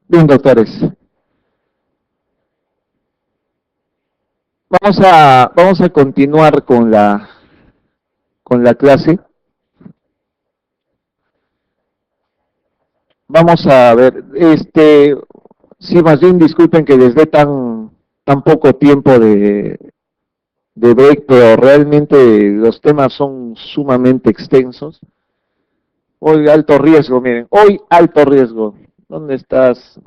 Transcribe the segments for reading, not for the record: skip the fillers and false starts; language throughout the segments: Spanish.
Bien, doctores. Vamos a continuar con la clase. Vamos a ver, sí, más bien disculpen que les dé tan poco tiempo de break, pero realmente los temas son sumamente extensos. Hoy alto riesgo, miren, hoy alto riesgo. ¿Dónde estás?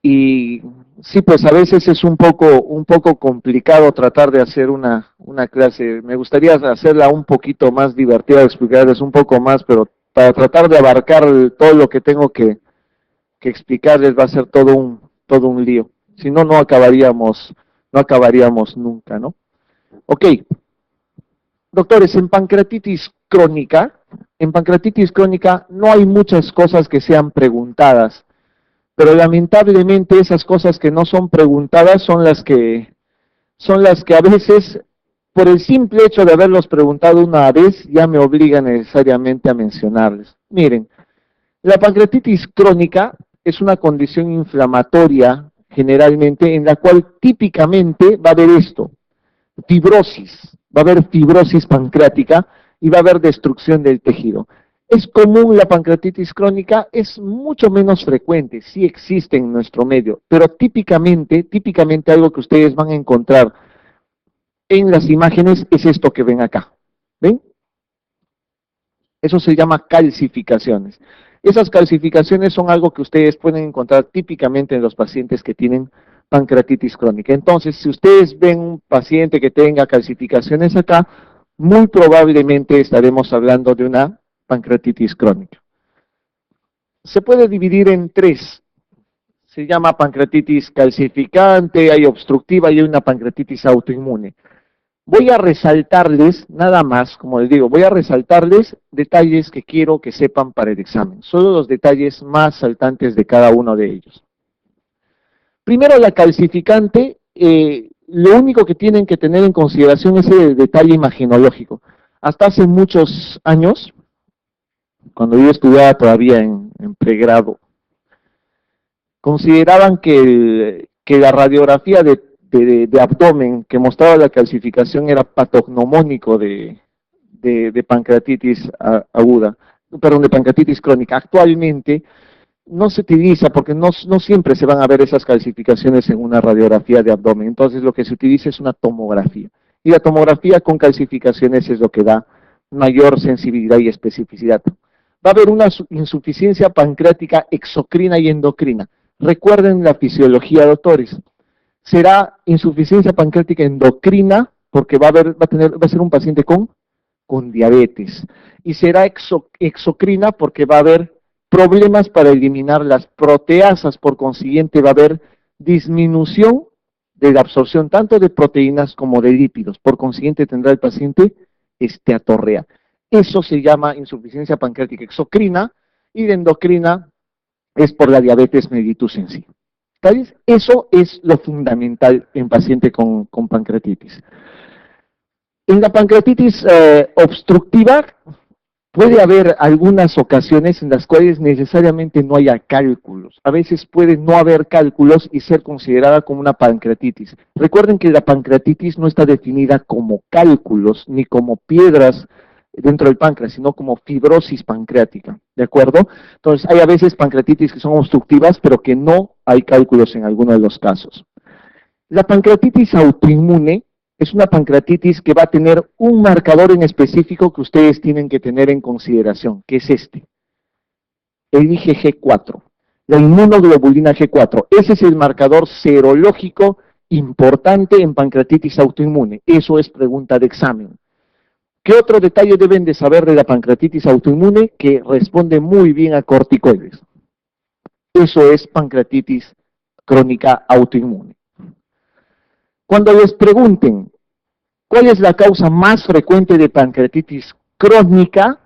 Y sí, pues a veces es un poco complicado tratar de hacer una clase. Me gustaría hacerla un poquito más divertida, explicarles un poco más, pero para tratar de abarcar todo lo que tengo que explicarles va a ser todo un lío. Si no, no acabaríamos nunca, ¿no? Ok, doctores, en pancreatitis crónica no hay muchas cosas que sean preguntadas, pero lamentablemente esas cosas que no son preguntadas son las que a veces, por el simple hecho de haberlos preguntado una vez, ya me obligan necesariamente a mencionarles. Miren, la pancreatitis crónica es una condición inflamatoria generalmente en la cual típicamente va a haber esto, fibrosis, va a haber fibrosis pancreática y va a haber destrucción del tejido. ¿Es común la pancreatitis crónica? Es mucho menos frecuente, sí existe en nuestro medio, pero típicamente algo que ustedes van a encontrar en las imágenes es esto que ven acá. ¿Ven? Eso se llama calcificaciones. Esas calcificaciones son algo que ustedes pueden encontrar típicamente en los pacientes que tienen pancreatitis crónica. Entonces, si ustedes ven un paciente que tenga calcificaciones acá, muy probablemente estaremos hablando de una pancreatitis crónica. Se puede dividir en tres. Se llama pancreatitis calcificante, hay obstructiva y hay una pancreatitis autoinmune. Voy a resaltarles, nada más, como les digo, voy a resaltarles detalles que quiero que sepan para el examen. Solo los detalles más saltantes de cada uno de ellos. Primero, la calcificante, lo único que tienen que tener en consideración es el detalle imaginológico. Hasta hace muchos años, cuando yo estudiaba todavía en pregrado, consideraban que la radiografía de abdomen que mostraba la calcificación era patognomónico de pancreatitis aguda, perdón, de pancreatitis crónica. Actualmente no se utiliza porque no siempre se van a ver esas calcificaciones en una radiografía de abdomen. Entonces lo que se utiliza es una tomografía. Y la tomografía con calcificaciones es lo que da mayor sensibilidad y especificidad. Va a haber una insuficiencia pancreática exocrina y endocrina. Recuerden la fisiología, doctores. Será insuficiencia pancreática endocrina porque va a ser un paciente con diabetes. Y será exocrina porque va a haber problemas para eliminar las proteasas, por consiguiente va a haber disminución de la absorción tanto de proteínas como de lípidos, por consiguiente tendrá el paciente esteatorrea. Eso se llama insuficiencia pancreática exocrina y de endocrina es por la diabetes mellitus en sí. ¿Sabes? Eso es lo fundamental en paciente con pancreatitis. En la pancreatitis obstructiva puede haber algunas ocasiones en las cuales necesariamente no haya cálculos. A veces puede no haber cálculos y ser considerada como una pancreatitis. Recuerden que la pancreatitis no está definida como cálculos ni como piedras dentro del páncreas, sino como fibrosis pancreática, ¿de acuerdo? Entonces, hay a veces pancreatitis que son obstructivas, pero que no hay cálculos en alguno de los casos. La pancreatitis autoinmune es una pancreatitis que va a tener un marcador en específico que ustedes tienen que tener en consideración, que es el IgG4, la inmunoglobulina G4. Ese es el marcador serológico importante en pancreatitis autoinmune. Eso es pregunta de examen. ¿Qué otro detalle deben de saber de la pancreatitis autoinmune? Que responde muy bien a corticoides. Eso es pancreatitis crónica autoinmune. Cuando les pregunten cuál es la causa más frecuente de pancreatitis crónica,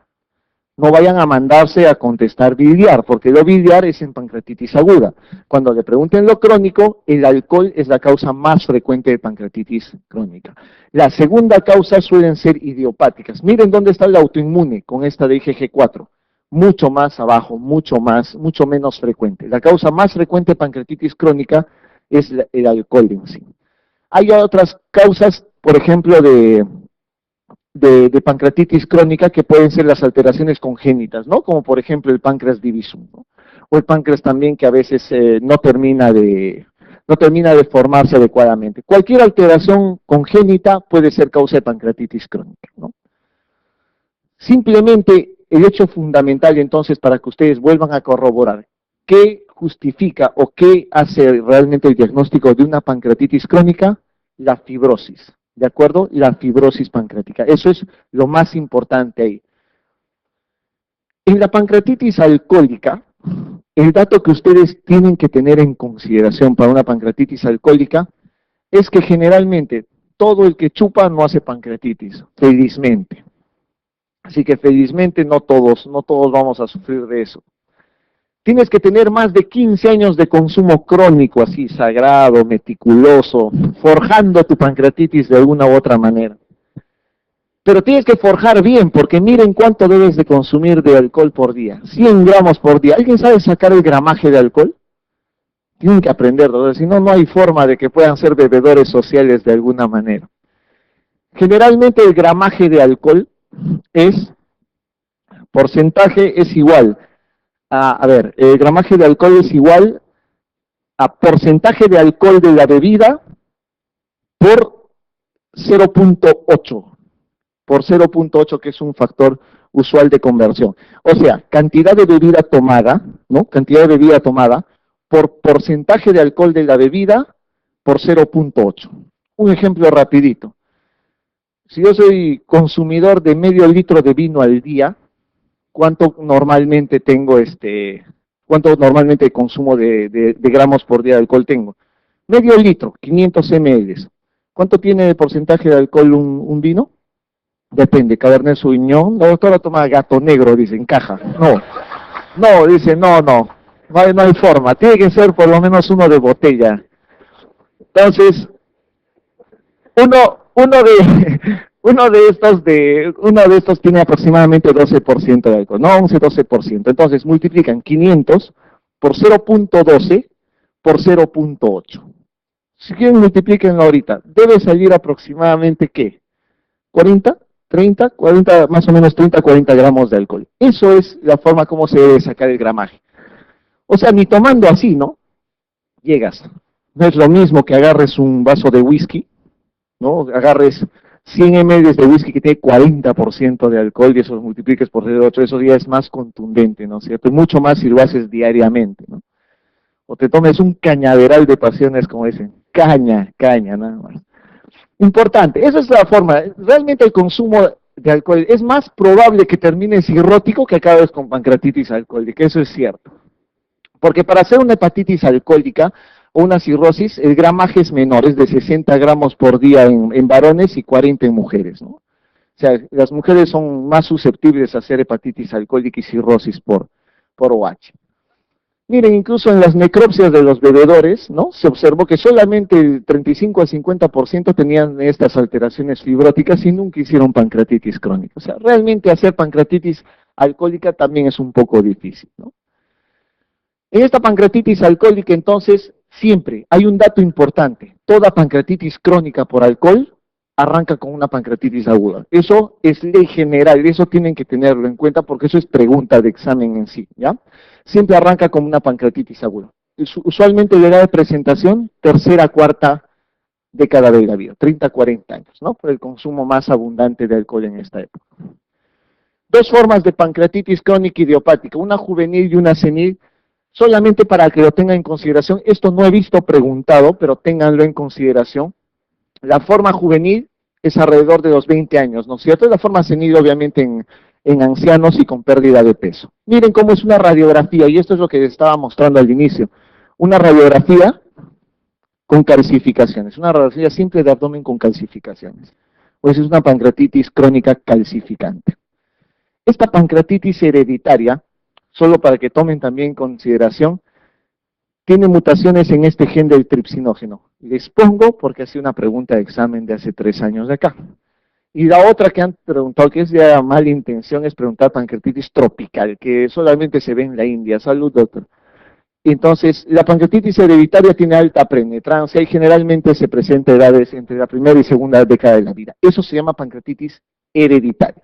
No vayan a mandarse a contestar biliar, porque lo biliar es en pancreatitis aguda. Cuando le pregunten lo crónico, el alcohol es la causa más frecuente de pancreatitis crónica. La segunda causa suelen ser idiopáticas. Miren dónde está el autoinmune con esta de IgG4. Mucho más abajo, mucho menos frecuente. La causa más frecuente de pancreatitis crónica es el alcohol en sí. Hay otras causas, por ejemplo, de pancreatitis crónica que pueden ser las alteraciones congénitas, ¿no? Como por ejemplo el páncreas divisum, ¿no? O el páncreas también que a veces no termina de formarse adecuadamente. Cualquier alteración congénita puede ser causa de pancreatitis crónica, ¿no? Simplemente el hecho fundamental entonces para que ustedes vuelvan a corroborar qué justifica o qué hace realmente el diagnóstico de una pancreatitis crónica, la fibrosis. ¿De acuerdo? La fibrosis pancreática. Eso es lo más importante ahí. En la pancreatitis alcohólica, el dato que ustedes tienen que tener en consideración para una pancreatitis alcohólica es que generalmente todo el que chupa no hace pancreatitis, felizmente. Así que felizmente no todos vamos a sufrir de eso. Tienes que tener más de 15 años de consumo crónico, así, sagrado, meticuloso, forjando tu pancreatitis de alguna u otra manera. Pero tienes que forjar bien, porque miren cuánto debes de consumir de alcohol por día. 100 gramos por día. ¿Alguien sabe sacar el gramaje de alcohol? Tienen que aprenderlo, si no, no hay forma de que puedan ser bebedores sociales de alguna manera. Generalmente el gramaje de alcohol porcentaje es igual. El gramaje de alcohol es igual a porcentaje de alcohol de la bebida por 0.8, por 0.8, que es un factor usual de conversión. O sea, cantidad de bebida tomada, ¿no? Cantidad de bebida tomada por porcentaje de alcohol de la bebida por 0.8. Un ejemplo rapidito. Si yo soy consumidor de medio litro de vino al día, ¿cuánto normalmente consumo de gramos por día de alcohol tengo? Medio litro, 500 ml. ¿Cuánto tiene de porcentaje de alcohol un vino? Depende, Cabernet Sauvignon. La doctora toma Gato Negro, dice, en caja. No, dice, no hay forma. Tiene que ser por lo menos uno de botella. Entonces, uno de estos tiene aproximadamente 12% de alcohol, no 11-12%. Entonces multiplican 500 por 0.12 por 0.8. Si quieren multiplíquenlo ahorita, debe salir aproximadamente ¿qué? 40, 30, 40, más o menos 30, 40 gramos de alcohol. Eso es la forma como se debe sacar el gramaje. O sea, ni tomando así, ¿no? Llegas. No es lo mismo que agarres un vaso de whisky, ¿no? Agarres 100 ml de whisky que tiene 40% de alcohol y eso lo multipliques por 0.8, eso ya es más contundente, ¿no es cierto? Y mucho más si lo haces diariamente, ¿no? O te tomes un cañaveral de pasiones, como dicen, caña, nada más. Importante, esa es la forma. Realmente el consumo de alcohol es más probable que termine cirrótico que acabes con pancreatitis alcohólica, eso es cierto. Porque para hacer una hepatitis alcohólica o una cirrosis, el gramaje es menor, es de 60 gramos por día en varones y 40 en mujeres, ¿no? O sea, las mujeres son más susceptibles a hacer hepatitis alcohólica y cirrosis por OH. Miren, incluso en las necropsias de los bebedores, ¿no? Se observó que solamente el 35 al 50% tenían estas alteraciones fibróticas y nunca hicieron pancreatitis crónica. O sea, realmente hacer pancreatitis alcohólica también es un poco difícil, ¿no? En esta pancreatitis alcohólica, entonces, siempre hay un dato importante. Toda pancreatitis crónica por alcohol arranca con una pancreatitis aguda. Eso es ley general, eso tienen que tenerlo en cuenta porque eso es pregunta de examen en sí, ¿ya? Siempre arranca con una pancreatitis aguda. Usualmente la edad de presentación, tercera, cuarta década de la vida, 30, 40 años, ¿no? Por el consumo más abundante de alcohol en esta época. Dos formas de pancreatitis crónica idiopática, una juvenil y una senil, solamente para que lo tengan en consideración. Esto no he visto preguntado, pero ténganlo en consideración. La forma juvenil es alrededor de los 20 años, ¿no es cierto? La forma senil, obviamente, en ancianos y con pérdida de peso. Miren cómo es una radiografía, y esto es lo que les estaba mostrando al inicio. Una radiografía con calcificaciones, una radiografía simple de abdomen con calcificaciones. Pues es una pancreatitis crónica calcificante. Esta pancreatitis hereditaria, solo para que tomen también en consideración, tiene mutaciones en este gen del tripsinógeno. Les pongo porque ha sido una pregunta de examen de hace 3 años de acá. Y la otra que han preguntado, que es de mala intención, es preguntar pancreatitis tropical, que solamente se ve en la India. Salud, doctor. Entonces, la pancreatitis hereditaria tiene alta penetrancia y generalmente se presenta a edades entre la primera y segunda década de la vida. Eso se llama pancreatitis hereditaria.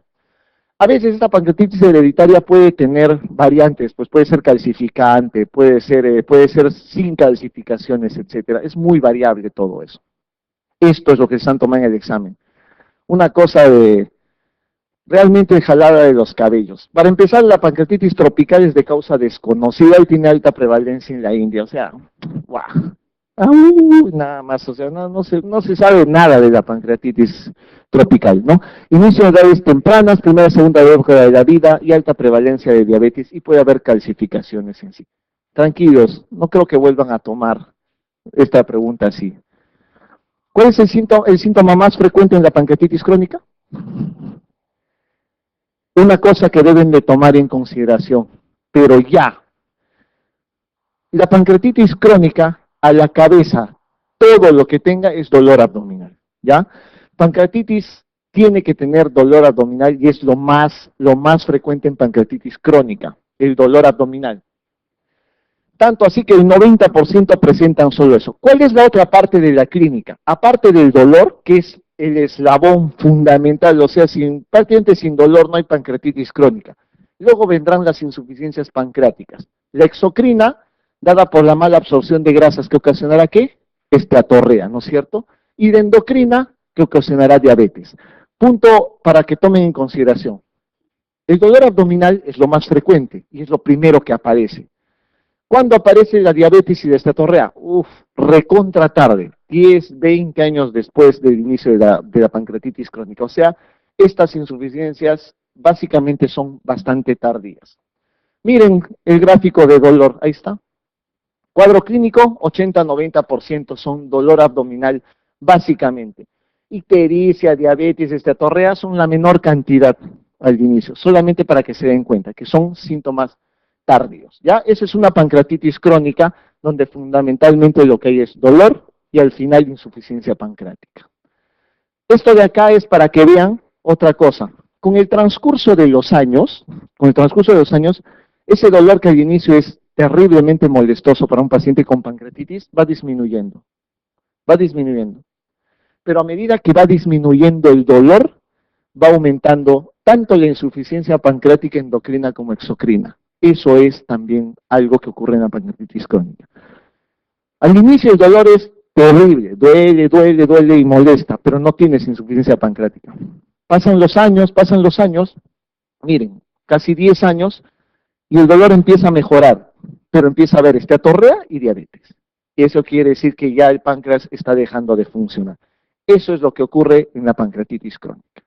A veces esta pancreatitis hereditaria puede tener variantes, pues puede ser calcificante, puede ser sin calcificaciones, etcétera. Es muy variable todo eso. Esto es lo que se han tomado en el examen. Una cosa de realmente jalada de los cabellos. Para empezar, la pancreatitis tropical es de causa desconocida y tiene alta prevalencia en la India. O sea, ¡guau! Nada más, o sea, no se sabe nada de la pancreatitis tropical, ¿no? Inicio de edades tempranas, primera, segunda década de la vida y alta prevalencia de diabetes y puede haber calcificaciones en sí. Tranquilos, no creo que vuelvan a tomar esta pregunta así. ¿Cuál es el síntoma más frecuente en la pancreatitis crónica? Una cosa que deben de tomar en consideración, pero ya. La pancreatitis crónica, a la cabeza, todo lo que tenga es dolor abdominal, ¿ya? Pancreatitis tiene que tener dolor abdominal y es lo más frecuente en pancreatitis crónica, el dolor abdominal. Tanto así que el 90% presentan solo eso. ¿Cuál es la otra parte de la clínica? Aparte del dolor, que es el eslabón fundamental, o sea, prácticamente sin dolor no hay pancreatitis crónica. Luego vendrán las insuficiencias pancreáticas. La exocrina, dada por la mala absorción de grasas, que ocasionará ¿qué? Esteatorrea, ¿no es cierto? Y la endocrina, que ocasionará diabetes. Punto para que tomen en consideración. El dolor abdominal es lo más frecuente y es lo primero que aparece. ¿Cuándo aparece la diabetes y la esteatorrea? Recontra tarde, 10, 20 años después del inicio de la pancreatitis crónica. O sea, estas insuficiencias básicamente son bastante tardías. Miren el gráfico de dolor, ahí está. Cuadro clínico, 80-90% son dolor abdominal, básicamente. Ictericia, diabetes, esteatorrea son la menor cantidad al inicio, solamente para que se den cuenta que son síntomas tardíos, ¿ya? Esa es una pancreatitis crónica, donde fundamentalmente lo que hay es dolor y al final insuficiencia pancreática. Esto de acá es para que vean otra cosa. Con el transcurso de los años, ese dolor que al inicio es terriblemente molestoso para un paciente con pancreatitis, va disminuyendo. Pero a medida que va disminuyendo el dolor, va aumentando tanto la insuficiencia pancreática endocrina como exocrina. Eso es también algo que ocurre en la pancreatitis crónica. Al inicio el dolor es terrible, duele y molesta, pero no tienes insuficiencia pancreática. Pasan los años, miren, casi 10 años, y el dolor empieza a mejorar, pero empieza a haber esteatorrea y diabetes. Eso quiere decir que ya el páncreas está dejando de funcionar. Eso es lo que ocurre en la pancreatitis crónica.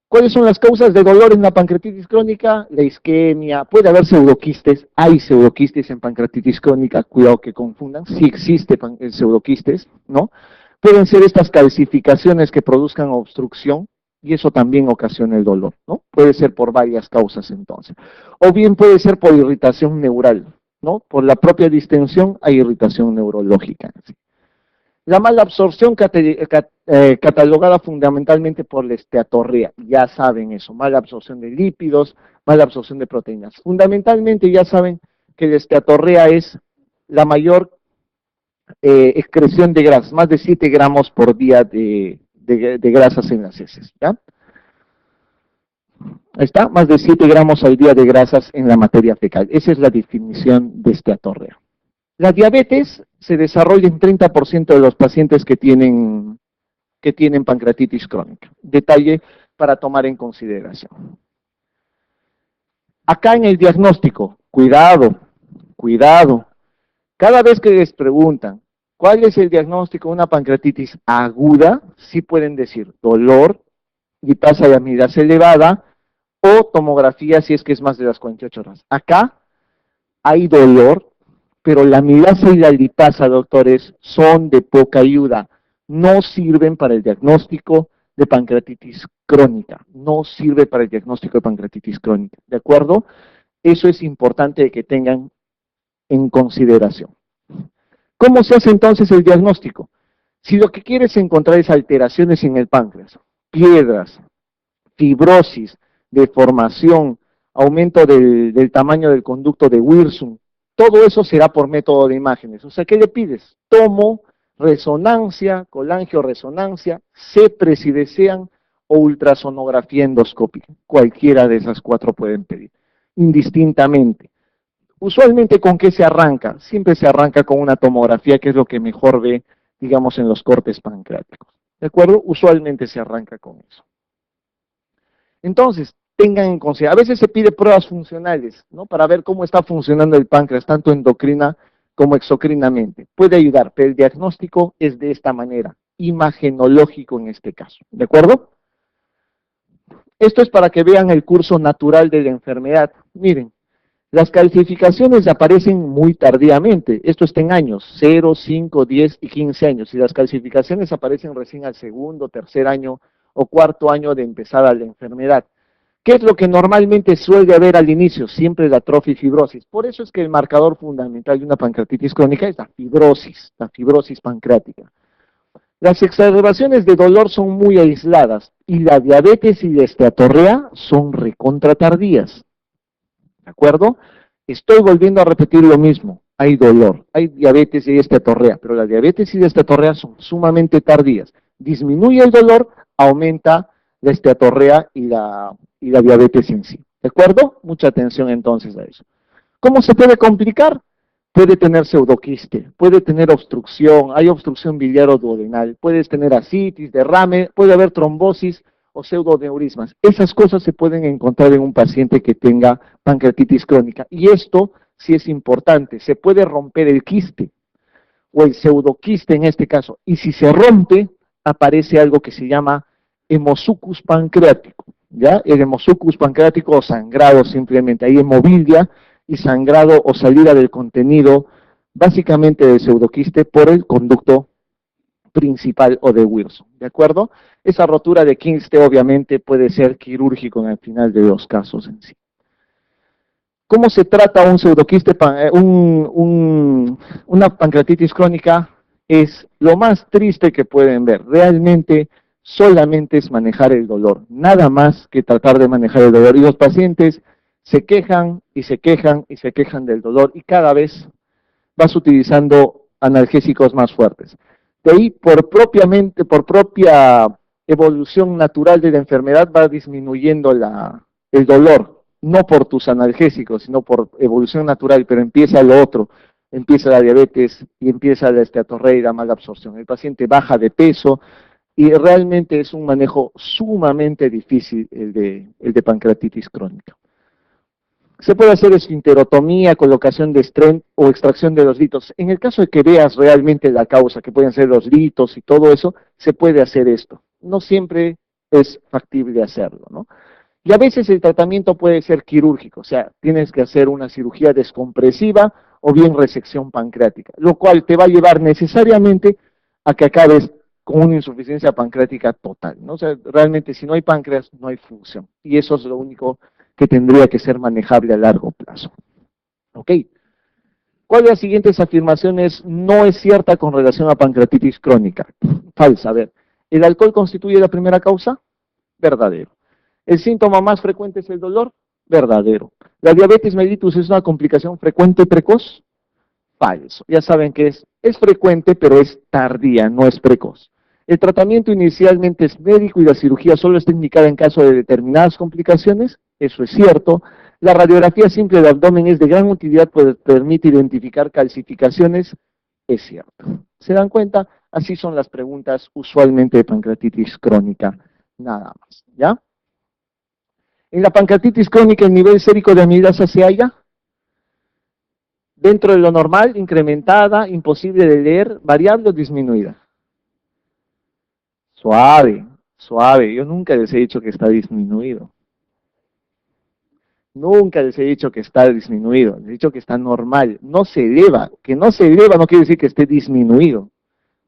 ¿Cuáles son las causas de dolor en la pancreatitis crónica? La isquemia, puede haber pseudoquistes, hay pseudoquistes en pancreatitis crónica, cuidado que confundan, sí existe pseudoquistes, ¿no? Pueden ser estas calcificaciones que produzcan obstrucción, y eso también ocasiona el dolor, ¿no? Puede ser por varias causas entonces. O bien puede ser por irritación neural, ¿no? Por la propia distensión hay irritación neurológica. ¿Sí? La mala absorción catalogada fundamentalmente por la esteatorrea, ya saben eso, mala absorción de lípidos, mala absorción de proteínas. Fundamentalmente ya saben que la esteatorrea es la mayor excreción de grasas, más de 7 gramos por día de grasas en las heces, ¿ya? Ahí está, más de 7 gramos al día de grasas en la materia fecal. Esa es la definición de esteatorrea. La diabetes se desarrolla en 30% de los pacientes que tienen pancreatitis crónica. Detalle para tomar en consideración. Acá en el diagnóstico, cuidado. Cada vez que les preguntan cuál es el diagnóstico de una pancreatitis aguda, sí pueden decir dolor, lipasa y amilasa elevada, o tomografía si es que es más de las 48 horas. Acá hay dolor, pero la amilasa y la lipasa, doctores, son de poca ayuda. No sirven para el diagnóstico de pancreatitis crónica, no sirve para el diagnóstico de pancreatitis crónica, ¿de acuerdo? Eso es importante que tengan en consideración. ¿Cómo se hace entonces el diagnóstico? Si lo que quieres encontrar es alteraciones en el páncreas, piedras, fibrosis, deformación, aumento del tamaño del conducto de Wirsum, todo eso será por método de imágenes. O sea, ¿qué le pides? Tomo, resonancia, colangioresonancia, CEPRE si desean, o ultrasonografía endoscópica. Cualquiera de esas 4 pueden pedir, indistintamente. Usualmente, ¿con qué se arranca? Siempre se arranca con una tomografía, que es lo que mejor ve, digamos, en los cortes pancreáticos. ¿De acuerdo? Usualmente se arranca con eso. Entonces, tengan en consideración, a veces se pide pruebas funcionales, ¿no? Para ver cómo está funcionando el páncreas, tanto endocrina como exocrinamente. Puede ayudar, pero el diagnóstico es de esta manera, imagenológico en este caso. ¿De acuerdo? Esto es para que vean el curso natural de la enfermedad. Miren, las calcificaciones aparecen muy tardíamente, esto está en años, 0, 5, 10 y 15 años, y las calcificaciones aparecen recién al segundo, tercer año o cuarto año de empezada la enfermedad. ¿Qué es lo que normalmente suele haber al inicio? Siempre la atrofia y fibrosis. Por eso es que el marcador fundamental de una pancreatitis crónica es la fibrosis pancreática. Las exacerbaciones de dolor son muy aisladas, y la diabetes y la esteatorrea son recontratardías. ¿De acuerdo? Estoy volviendo a repetir lo mismo. Hay dolor, hay diabetes y hay esteatorrea, pero la diabetes y la esteatorrea son sumamente tardías. Disminuye el dolor, aumenta la esteatorrea y la diabetes en sí. ¿De acuerdo? Mucha atención entonces a eso. ¿Cómo se puede complicar? Puede tener pseudoquiste, puede tener obstrucción, hay obstrucción biliar o duodenal, puedes tener ascitis, derrame, puede haber trombosis o pseudoneurismas. Esas cosas se pueden encontrar en un paciente que tenga pancreatitis crónica. Y esto sí es importante, se puede romper el quiste o el pseudoquiste en este caso. Y si se rompe, aparece algo que se llama hemosucus pancreático, ¿ya? El hemosucus pancreático o sangrado simplemente, hay hemobilia y sangrado o salida del contenido, básicamente del pseudoquiste por el conducto principal o de Wirsum, ¿de acuerdo? Esa rotura de quiste obviamente puede ser quirúrgico en el final de los casos en sí. ¿Cómo se trata un pseudoquiste, una pancreatitis crónica? Es lo más triste que pueden ver. Realmente solamente es manejar el dolor, nada más que tratar de manejar el dolor. Y los pacientes se quejan y se quejan y se quejan del dolor, y cada vez vas utilizando analgésicos más fuertes. De ahí, por propia evolución natural de la enfermedad, va disminuyendo el dolor, no por tus analgésicos, sino por evolución natural, pero empieza lo otro, empieza la diabetes y empieza la esteatorrea y la mala absorción. El paciente baja de peso y realmente es un manejo sumamente difícil el de pancreatitis crónica. Se puede hacer esfinterotomía, colocación de stent o extracción de los litos. En el caso de que veas realmente la causa, que pueden ser los litos y todo eso, se puede hacer esto. No siempre es factible hacerlo, ¿no? Y a veces el tratamiento puede ser quirúrgico, o sea, tienes que hacer una cirugía descompresiva o bien resección pancreática, lo cual te va a llevar necesariamente a que acabes con una insuficiencia pancreática total, ¿no? O sea, realmente si no hay páncreas, no hay función. Y eso es lo único que tendría que ser manejable a largo plazo. ¿Ok? ¿Cuál de las siguientes afirmaciones no es cierta con relación a pancreatitis crónica? Falsa. A ver, ¿el alcohol constituye la primera causa? Verdadero. ¿El síntoma más frecuente es el dolor? Verdadero. ¿La diabetes mellitus es una complicación frecuente y precoz? Falso. Ya saben que es frecuente, pero es tardía, no es precoz. El tratamiento inicialmente es médico y la cirugía solo está indicada en caso de determinadas complicaciones. Eso es cierto. La radiografía simple del abdomen es de gran utilidad, pues permite identificar calcificaciones. Es cierto. ¿Se dan cuenta? Así son las preguntas usualmente de pancreatitis crónica, nada más. ¿Ya? En la pancreatitis crónica, el nivel sérico de amilasa se halla dentro de lo normal, incrementada, imposible de leer, variable o disminuida. Suave, suave. Yo nunca les he dicho que está disminuido. Nunca les he dicho que está disminuido. Les he dicho que está normal. No se eleva. Que no se eleva no quiere decir que esté disminuido.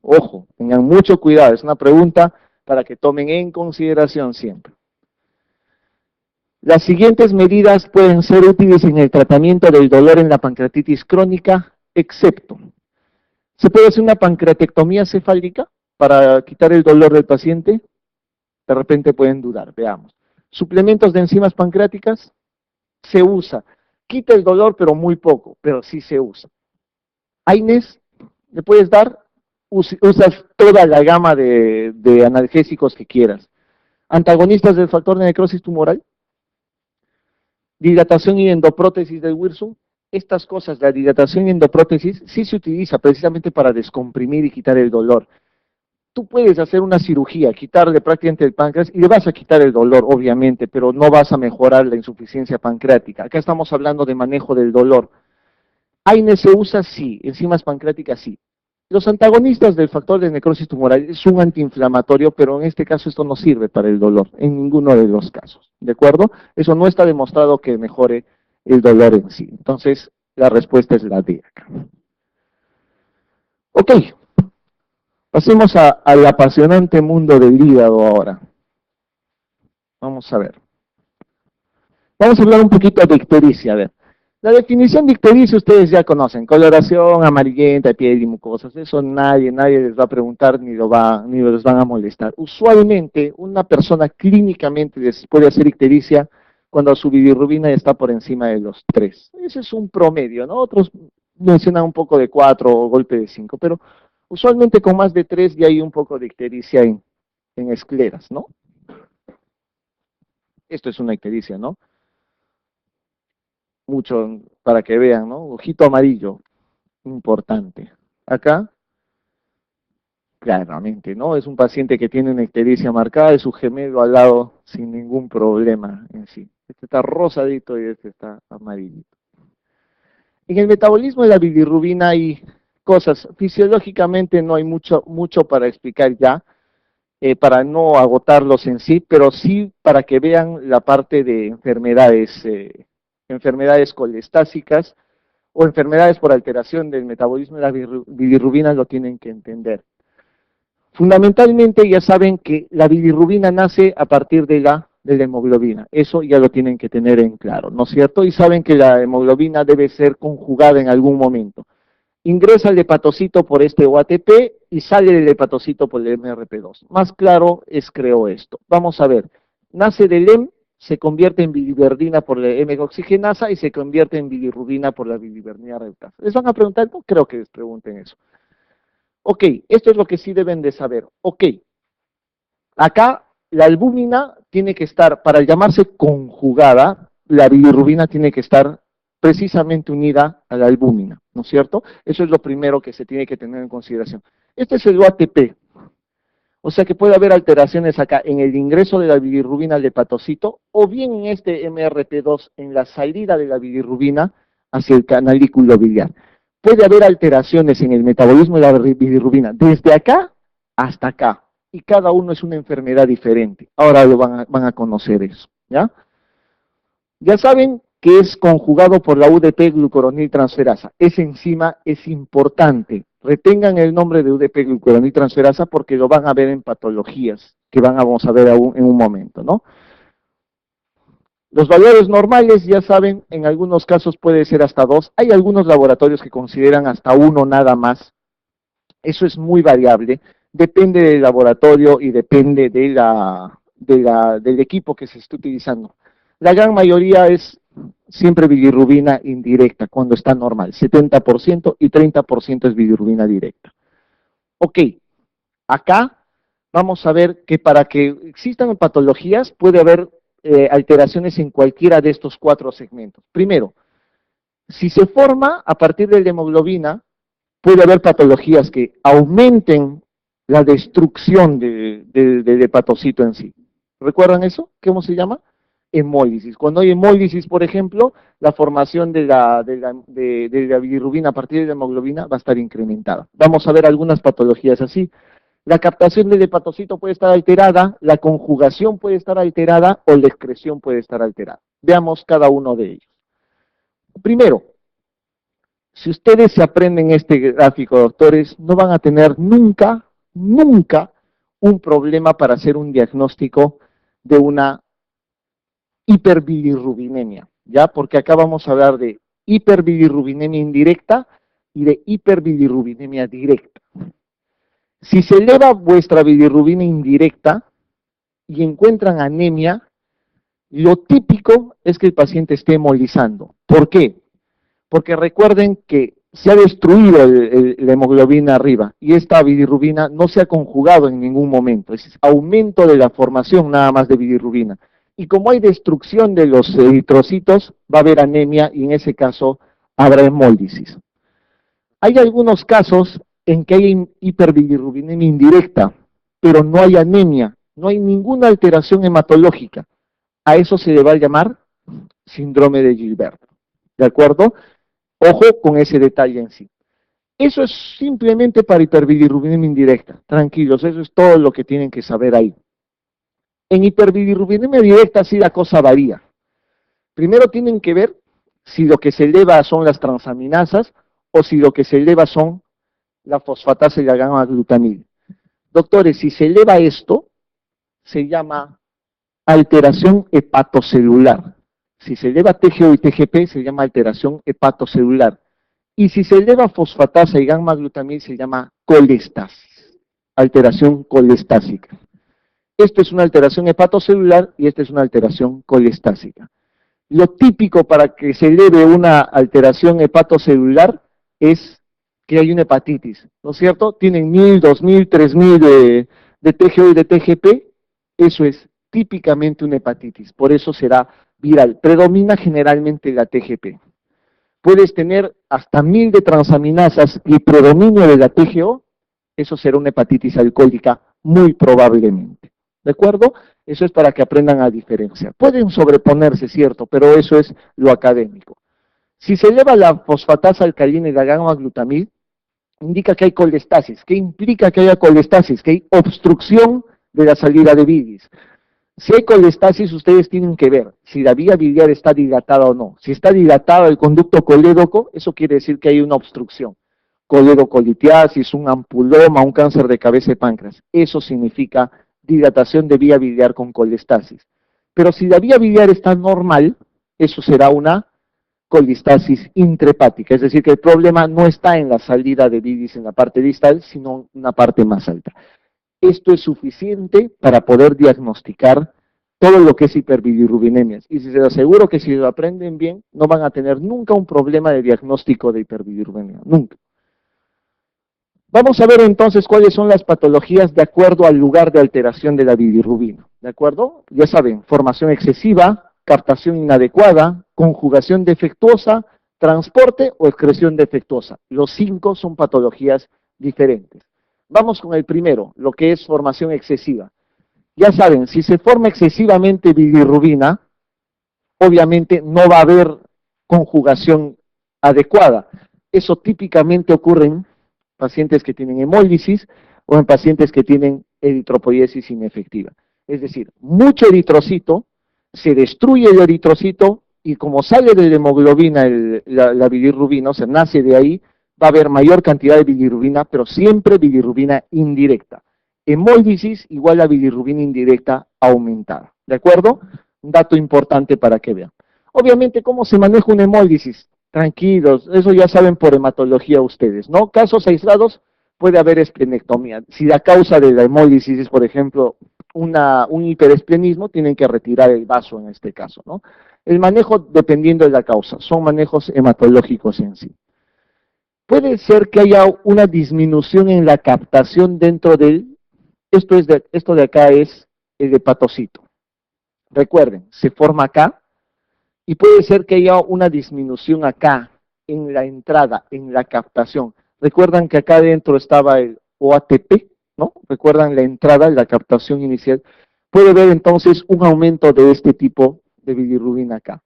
Ojo, tengan mucho cuidado. Es una pregunta para que tomen en consideración siempre. Las siguientes medidas pueden ser útiles en el tratamiento del dolor en la pancreatitis crónica, excepto, ¿se puede hacer una pancreatectomía cefálica para quitar el dolor del paciente? De repente pueden dudar, veamos. Suplementos de enzimas pancreáticas, se usa. Quita el dolor, pero muy poco, pero sí se usa. AINES, le puedes dar, usas toda la gama de analgésicos que quieras. Antagonistas del factor de necrosis tumoral, dilatación y endoprótesis del Wirsung. Estas cosas, la dilatación y endoprótesis, sí se utiliza precisamente para descomprimir y quitar el dolor. Tú puedes hacer una cirugía, quitarle prácticamente el páncreas y le vas a quitar el dolor, obviamente, pero no vas a mejorar la insuficiencia pancreática. Acá estamos hablando de manejo del dolor. AINES se usa, sí, enzimas pancreáticas, sí. Los antagonistas del factor de necrosis tumoral es un antiinflamatorio, pero en este caso esto no sirve para el dolor, en ninguno de los casos, ¿de acuerdo? Eso no está demostrado que mejore el dolor en sí. Entonces, la respuesta es la D acá. Ok, pasemos al apasionante mundo del hígado ahora. Vamos a ver. Vamos a hablar un poquito de ictericia, a ver. La definición de ictericia ustedes ya conocen, coloración amarillenta, piel y mucosas, eso nadie les va a preguntar ni los van a molestar. Usualmente una persona clínicamente puede hacer ictericia cuando su bilirrubina está por encima de los 3. Ese es un promedio, ¿no? Otros mencionan un poco de 4 o golpe de 5, pero usualmente con más de 3 ya hay un poco de ictericia en escleras, ¿no? Esto es una ictericia, ¿no? Mucho para que vean, ¿no? Ojito amarillo, importante. Acá, claramente, ¿no? Es un paciente que tiene una ictericia marcada y su gemelo al lado sin ningún problema en sí. Este está rosadito y este está amarillito. En el metabolismo de la bilirrubina hay cosas, fisiológicamente no hay mucho para explicar ya, para no agotarlos en sí, pero sí para que vean la parte de enfermedades colestásicas o enfermedades por alteración del metabolismo de la bilirrubina, lo tienen que entender. Fundamentalmente ya saben que la bilirrubina nace a partir de la hemoglobina, eso ya lo tienen que tener en claro, ¿no es cierto? Y saben que la hemoglobina debe ser conjugada en algún momento. Ingresa el hepatocito por este OATP y sale del hepatocito por el MRP2. Más claro es, creo, esto. Vamos a ver, nace del HEM, se convierte en biliverdina por la M-oxigenasa y se convierte en bilirrubina por la biliverdina reductasa. ¿Les van a preguntar? No creo que les pregunten eso. Ok, esto es lo que sí deben de saber. Ok, acá la albúmina tiene que estar, para llamarse conjugada, la bilirrubina tiene que estar precisamente unida a la albúmina, ¿no es cierto? Eso es lo primero que se tiene que tener en consideración. Este es el OATP, o sea que puede haber alteraciones acá en el ingreso de la bilirrubina al hepatocito, o bien en este MRP2, en la salida de la bilirrubina hacia el canalículo biliar. Puede haber alteraciones en el metabolismo de la bilirrubina, desde acá hasta acá, y cada uno es una enfermedad diferente. Ahora lo van a conocer eso, ¿ya? Ya saben que es conjugado por la UDP glucuroniltransferasa. Esa enzima es importante. Retengan el nombre de UDP glucuroniltransferasa porque lo van a ver en patologías que vamos a ver en un momento, ¿no? Los valores normales, ya saben, en algunos casos puede ser hasta 2. Hay algunos laboratorios que consideran hasta 1 nada más. Eso es muy variable. Depende del laboratorio y depende del equipo que se esté utilizando. La gran mayoría es siempre bilirrubina indirecta, cuando está normal, 70% y 30% es bilirrubina directa. Ok, acá vamos a ver que para que existan patologías puede haber alteraciones en cualquiera de estos 4 segmentos. Primero, si se forma a partir de la hemoglobina, puede haber patologías que aumenten la destrucción del hepatocito en sí. ¿Recuerdan eso? ¿Cómo se llama? Hemólisis. Cuando hay hemólisis, por ejemplo, la formación de la bilirrubina a partir de la hemoglobina va a estar incrementada. Vamos a ver algunas patologías así. La captación del hepatocito puede estar alterada, la conjugación puede estar alterada o la excreción puede estar alterada. Veamos cada uno de ellos. Primero, si ustedes se aprenden este gráfico, doctores, no van a tener nunca un problema para hacer un diagnóstico de una hiperbilirrubinemia, ¿ya? Porque acá vamos a hablar de hiperbilirrubinemia indirecta y de hiperbilirrubinemia directa. Si se eleva vuestra bilirrubina indirecta y encuentran anemia, lo típico es que el paciente esté hemolizando. ¿Por qué? Porque recuerden que se ha destruido la hemoglobina arriba y esta bilirrubina no se ha conjugado en ningún momento. Es aumento de la formación nada más de bilirrubina. Y como hay destrucción de los eritrocitos, va a haber anemia y en ese caso habrá hemólisis. Hay algunos casos en que hay hiperbilirrubinemia indirecta, pero no hay anemia, no hay ninguna alteración hematológica. A eso se le va a llamar síndrome de Gilbert. ¿De acuerdo? Ojo con ese detalle en sí. Eso es simplemente para hiperbilirrubinemia indirecta. Tranquilos, eso es todo lo que tienen que saber ahí. En hiperbilirrubinemia directa sí la cosa varía. Primero tienen que ver si lo que se eleva son las transaminasas o si lo que se eleva son la fosfatasa y la gamma-glutamina. Doctores, si se eleva esto, se llama alteración hepatocelular. Si se eleva TGO y TGP, se llama alteración hepatocelular. Y si se eleva fosfatasa y gamma-glutamina, se llama colestasis, alteración colestásica. Esto es una alteración hepatocelular y esta es una alteración colestásica. Lo típico para que se eleve una alteración hepatocelular es que hay una hepatitis, ¿no es cierto? Tienen 1000, 2000, 3000 de TGO y de TGP, eso es típicamente una hepatitis, por eso será viral. Predomina generalmente la TGP. Puedes tener hasta 1000 de transaminasas y predominio de la TGO, eso será una hepatitis alcohólica muy probablemente. ¿De acuerdo? Eso es para que aprendan a diferenciar. Pueden sobreponerse, cierto, pero eso es lo académico. Si se eleva la fosfatasa alcalina y la gamma-glutamina, indica que hay colestasis. ¿Qué implica que haya colestasis? Que hay obstrucción de la salida de bilis. Si hay colestasis, ustedes tienen que ver si la vía biliar está dilatada o no. Si está dilatado el conducto colédoco, eso quiere decir que hay una obstrucción. Coledocolitiasis, un ampuloma, un cáncer de cabeza y páncreas. Eso significa dilatación de vía biliar con colestasis. Pero si la vía biliar está normal, eso será una colistasis intrahepática, es decir, que el problema no está en la salida de bilis en la parte distal, sino en una parte más alta. Esto es suficiente para poder diagnosticar todo lo que es hiperbilirrubinemia. Y si se les aseguro que si lo aprenden bien, no van a tener nunca un problema de diagnóstico de hiperbilirrubinemia, nunca. Vamos a ver entonces cuáles son las patologías de acuerdo al lugar de alteración de la bilirrubina. ¿De acuerdo? Ya saben, formación excesiva, captación inadecuada, conjugación defectuosa, transporte o excreción defectuosa. Los 5 son patologías diferentes. Vamos con el primero, lo que es formación excesiva. Ya saben, si se forma excesivamente bilirrubina, obviamente no va a haber conjugación adecuada. Eso típicamente ocurre en pacientes que tienen hemólisis o en pacientes que tienen eritropoiesis inefectiva. Es decir, mucho eritrocito, se destruye el eritrocito y como sale de la hemoglobina la bilirrubina, o sea, nace de ahí, va a haber mayor cantidad de bilirrubina, pero siempre bilirrubina indirecta. Hemólisis igual a bilirrubina indirecta aumentada. ¿De acuerdo? Un dato importante para que vean. Obviamente, ¿cómo se maneja una hemólisis? Tranquilos, eso ya saben por hematología ustedes, ¿no? Casos aislados, puede haber esplenectomía. Si la causa de la hemólisis es, por ejemplo, un hiperesplenismo, tienen que retirar el vaso en este caso, ¿no? El manejo dependiendo de la causa, son manejos hematológicos en sí. Puede ser que haya una disminución en la captación dentro del, esto de acá es el hepatocito. Recuerden, se forma acá, y puede ser que haya una disminución acá, en la entrada, en la captación. Recuerdan que acá adentro estaba el OATP, ¿no? Recuerdan la entrada, la captación inicial. Puede haber entonces un aumento de este tipo de bilirrubina acá.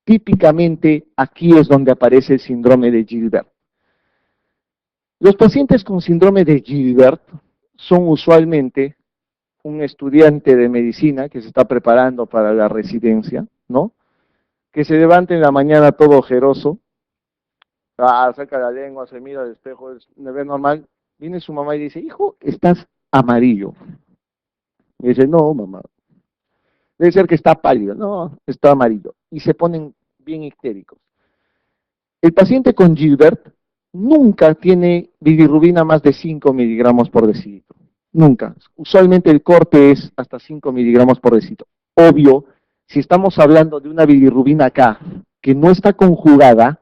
Típicamente aquí es donde aparece el síndrome de Gilbert. Los pacientes con síndrome de Gilbert son usualmente un estudiante de medicina que se está preparando para la residencia, ¿no? Que se levante en la mañana todo ojeroso, saca la lengua, se mira al espejo, me ve normal, viene su mamá y dice, hijo, estás amarillo. Y dice, no, mamá, debe ser que está pálido. No, está amarillo. Y se ponen bien histéricos. El paciente con Gilbert nunca tiene bilirrubina más de 5 miligramos por decilitro. Nunca. Usualmente el corte es hasta 5 miligramos por decilitro. Obvio, si estamos hablando de una bilirrubina acá que no está conjugada,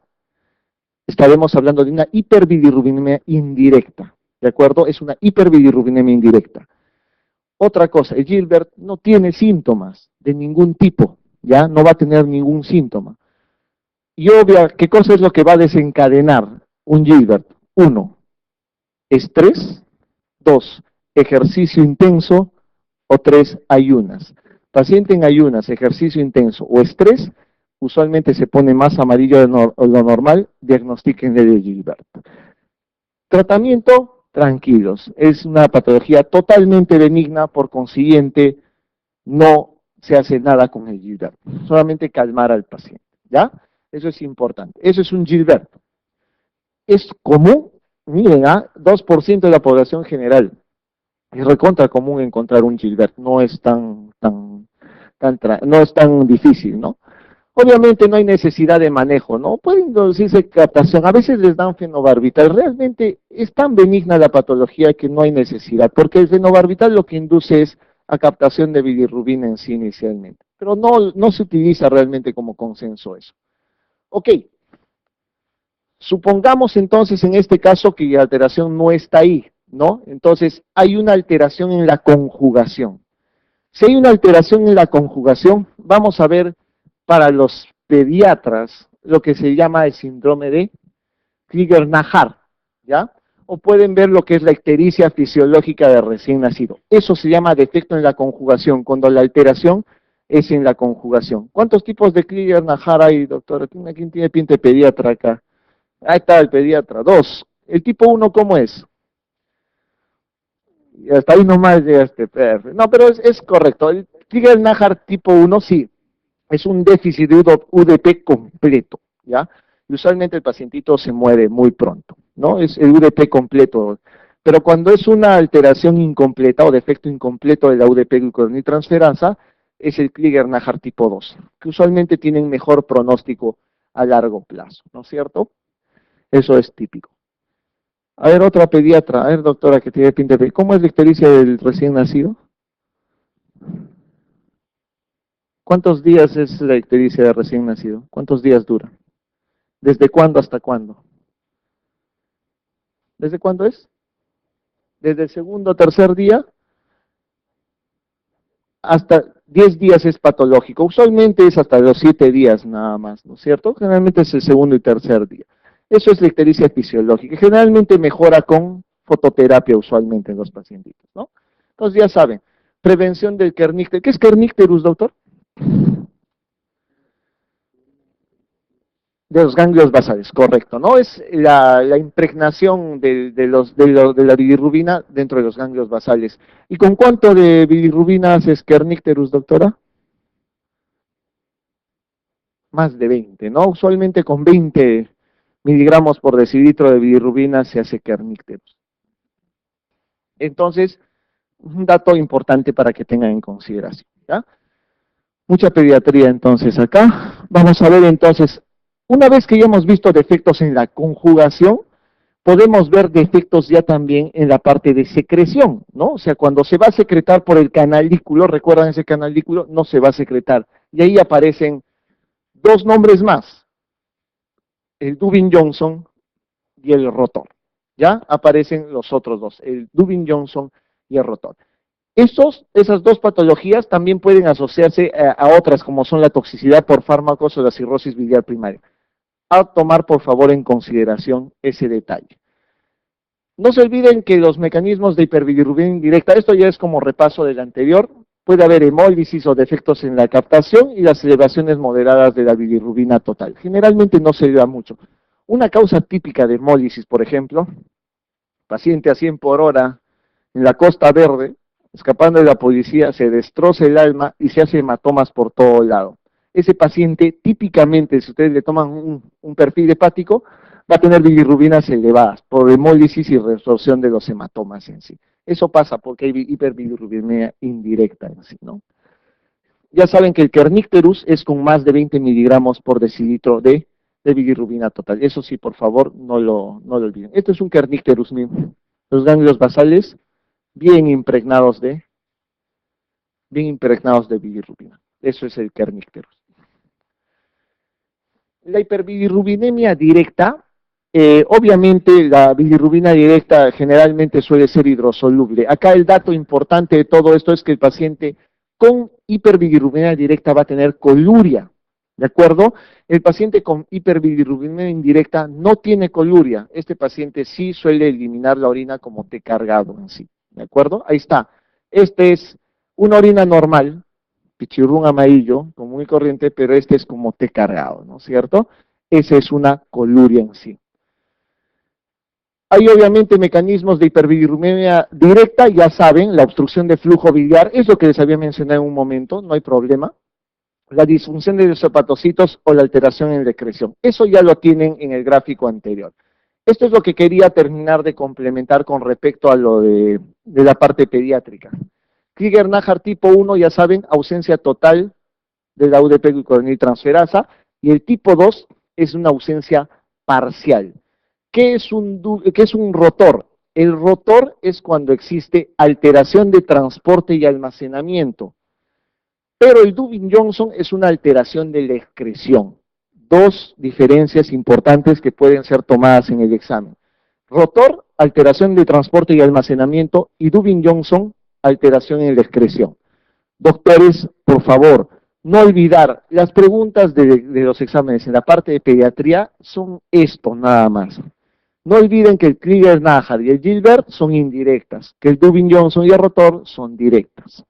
estaremos hablando de una hiperbilirrubinemia indirecta. ¿De acuerdo? Es una hiperbilirrubinemia indirecta. Otra cosa, el Gilbert no tiene síntomas de ningún tipo, ¿ya? No va a tener ningún síntoma. Y obvio, ¿qué cosa es lo que va a desencadenar un Gilbert? 1, estrés. 2, ejercicio intenso. O 3, ayunas. Paciente en ayunas, ejercicio intenso o estrés, usualmente se pone más amarillo de lo normal, diagnostíquenle de Gilbert. Tratamiento, tranquilos. Es una patología totalmente benigna, por consiguiente, no se hace nada con el Gilbert. Solamente calmar al paciente, ¿ya? Eso es importante. Eso es un Gilbert. Es común, miren, 2% de la población general. Es recontra común encontrar un Gilbert. No es no es tan difícil, ¿no? Obviamente no hay necesidad de manejo, ¿no? Pueden introducirse captación, a veces les dan fenobarbital, realmente es tan benigna la patología que no hay necesidad, porque el fenobarbital lo que induce es a captación de bilirrubina en sí inicialmente, pero no se utiliza realmente como consenso eso. Ok, supongamos entonces en este caso que la alteración no está ahí, ¿no? Entonces hay una alteración en la conjugación. Si hay una alteración en la conjugación, vamos a ver para los pediatras lo que se llama el síndrome de Krieger-Najjar, ¿ya? O pueden ver lo que es la ictericia fisiológica de recién nacido. Eso se llama defecto en la conjugación, cuando la alteración es en la conjugación. ¿Cuántos tipos de Krieger-Najjar hay, doctora? ¿Quién tiene pinta de pediatra acá? Ahí está el pediatra. 2. ¿El tipo 1 cómo es? Y hasta ahí nomás llega este PF. No, pero es correcto. El Krieger-Najjar tipo 1 sí, es un déficit de UDP completo, ¿ya? Y usualmente el pacientito se muere muy pronto, ¿no? Es el UDP completo. Pero cuando es una alteración incompleta o defecto incompleto de la UDP glucoroniltransferasa, es el Krieger-Najjar tipo 2, que usualmente tienen mejor pronóstico a largo plazo, ¿no es cierto? Eso es típico. A ver, otra pediatra, a ver, doctora, que tiene pinta de... ¿Cómo es la ictericia del recién nacido? ¿Cuántos días es la ictericia del recién nacido? ¿Cuántos días dura? ¿Desde cuándo hasta cuándo? ¿Desde cuándo es? Desde el segundo o tercer día hasta 10 días es patológico. Usualmente es hasta los 7 días nada más, ¿no es cierto? Generalmente es el segundo y tercer día. Eso es la ictericia fisiológica. Generalmente mejora con fototerapia usualmente en los pacientitos, ¿no? Entonces ya saben, prevención del kernicterus. ¿Qué es kernicterus, doctor? De los ganglios basales, correcto, ¿no? Es la impregnación de la bilirrubina dentro de los ganglios basales. ¿Y con cuánto de bilirrubina haces kernicterus, doctora? Más de 20, ¿no? Usualmente con 20 miligramos por decilitro de bilirrubina se hace kernicterus. Entonces, un dato importante para que tengan en consideración, ¿ya? Mucha pediatría entonces acá. Vamos a ver entonces, una vez que ya hemos visto defectos en la conjugación, podemos ver defectos ya también en la parte de secreción, ¿no? O sea, cuando se va a secretar por el canalículo, recuerdan ese canalículo, no se va a secretar. Y ahí aparecen 2 nombres más, el Dubin-Johnson y el rotor. Ya aparecen los otros 2, el Dubin-Johnson y el rotor. Esas 2 patologías también pueden asociarse a otras, como son la toxicidad por fármacos o la cirrosis biliar primaria. A tomar, por favor, en consideración ese detalle. No se olviden que los mecanismos de hiperbilirrubina indirecta, esto ya es como repaso del anterior, puede haber hemólisis o defectos en la captación y las elevaciones moderadas de la bilirrubina total. Generalmente no se da mucho. Una causa típica de hemólisis, por ejemplo, paciente a 100 por hora en la Costa Verde, escapando de la policía, se destroza el alma y se hace hematomas por todo lado. Ese paciente, típicamente, si ustedes le toman un perfil hepático, va a tener bilirrubinas elevadas por hemólisis y resorción de los hematomas en sí. Eso pasa porque hay hiperbilirrubinemia indirecta en sí, ¿no? Ya saben que el kernicterus es con más de 20 miligramos por decilitro de bilirrubina total. Eso sí, por favor, no lo olviden. Este es un kernicterus mismo. Los ganglios basales bien impregnados de bilirrubina. Eso es el kernicterus. La hiperbilirrubinemia directa, obviamente la bilirrubina directa generalmente suele ser hidrosoluble. Acá el dato importante de todo esto es que el paciente con hiperbilirrubinemia directa va a tener coluria, ¿de acuerdo? El paciente con hiperbilirrubinemia indirecta no tiene coluria. Este paciente sí suele eliminar la orina como té cargado en sí, ¿de acuerdo? Ahí está. Este es una orina normal, pichirrún amarillo, común y corriente, pero este es como té cargado, ¿no es cierto? Esa es una coluria en sí. Hay obviamente mecanismos de hiperbilirrubinemia directa, ya saben, la obstrucción de flujo biliar, es lo que les había mencionado en un momento, no hay problema. La disfunción de los hepatocitos o la alteración en la excreción. Eso ya lo tienen en el gráfico anterior. Esto es lo que quería terminar de complementar con respecto a lo de la parte pediátrica. Krieger-Najjar tipo 1, ya saben, ausencia total de la UDP glucoroniltransferasa, y el tipo 2 es una ausencia parcial. ¿Qué es un rotor? El rotor es cuando existe alteración de transporte y almacenamiento, pero el Dubin-Johnson es una alteración de la excreción. Dos diferencias importantes que pueden ser tomadas en el examen. Rotor, alteración de transporte y almacenamiento, y Dubin-Johnson, alteración en la excreción. Doctores, por favor, no olvidar, las preguntas de los exámenes en la parte de pediatría son esto nada más. No olviden que el Krieger-Najjar y el Gilbert son indirectas, que el Dubin-Johnson y el rotor son directas.